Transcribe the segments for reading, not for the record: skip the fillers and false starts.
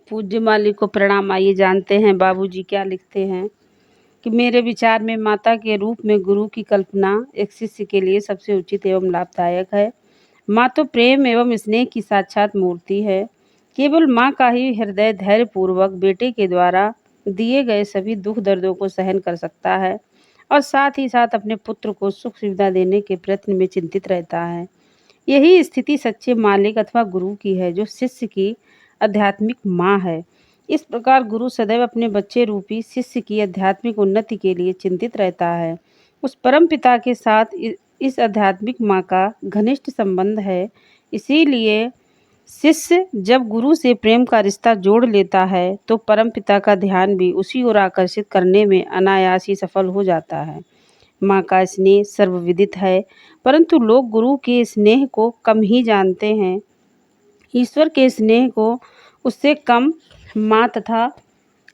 पूज्य माली को प्रणाम। आइए जानते हैं बाबूजी क्या लिखते हैं कि मेरे विचार में माता के रूप में गुरु की कल्पना एक शिष्य के लिए सबसे उचित एवं लाभदायक है। माँ तो प्रेम एवं स्नेह की साक्षात मूर्ति है। केवल माँ का ही हृदय धैर्य पूर्वक बेटे के द्वारा दिए गए सभी दुख दर्दों को सहन कर सकता है और साथ ही साथ अपने पुत्र को सुख सुविधा देने के प्रयत्न में चिंतित रहता है। यही स्थिति सच्चे मालिक अथवा गुरु की है, जो शिष्य की आध्यात्मिक माँ है। इस प्रकार गुरु सदैव अपने बच्चे रूपी शिष्य की आध्यात्मिक उन्नति के लिए चिंतित रहता है। उस परम पिता के साथ इस आध्यात्मिक माँ का घनिष्ठ संबंध है। इसीलिए शिष्य जब गुरु से प्रेम का रिश्ता जोड़ लेता है तो परम पिता का ध्यान भी उसी ओर आकर्षित करने में अनायास ही सफल हो जाता है। माँ का स्नेह सर्वविदित है, परंतु लोग गुरु के स्नेह को कम ही जानते हैं। ईश्वर के स्नेह को उससे कम माँ तथा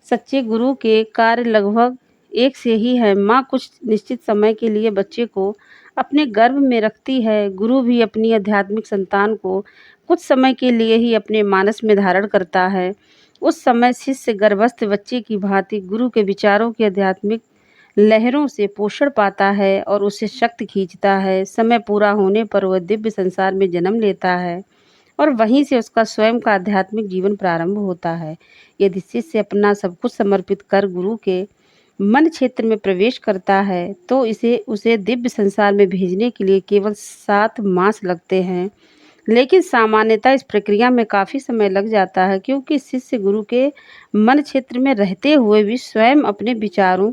सच्चे गुरु के कार्य लगभग एक से ही है। माँ कुछ निश्चित समय के लिए बच्चे को अपने गर्भ में रखती है। गुरु भी अपनी आध्यात्मिक संतान को कुछ समय के लिए ही अपने मानस में धारण करता है। उस समय शिष्य गर्भस्थ बच्चे की भांति गुरु के विचारों की आध्यात्मिक लहरों से पोषण पाता है और उससे शक्ति खींचता है। समय पूरा होने पर वह दिव्य संसार में जन्म लेता है और वहीं से उसका स्वयं का आध्यात्मिक जीवन प्रारंभ होता है। यदि शिष्य अपना सब कुछ समर्पित कर गुरु के मन क्षेत्र में प्रवेश करता है तो उसे दिव्य संसार में भेजने के लिए केवल 7 मास लगते हैं। लेकिन सामान्यतः इस प्रक्रिया में काफ़ी समय लग जाता है, क्योंकि शिष्य गुरु के मन क्षेत्र में रहते हुए भी स्वयं अपने विचारों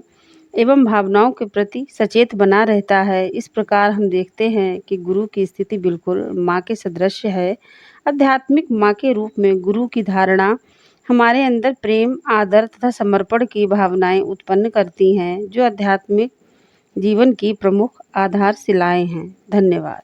एवं भावनाओं के प्रति सचेत बना रहता है। इस प्रकार हम देखते हैं कि गुरु की स्थिति बिल्कुल माँ के सदृश है। आध्यात्मिक माँ के रूप में गुरु की धारणा हमारे अंदर प्रेम, आदर तथा समर्पण की भावनाएं उत्पन्न करती हैं, जो आध्यात्मिक जीवन की प्रमुख आधारशिलाएं हैं। धन्यवाद।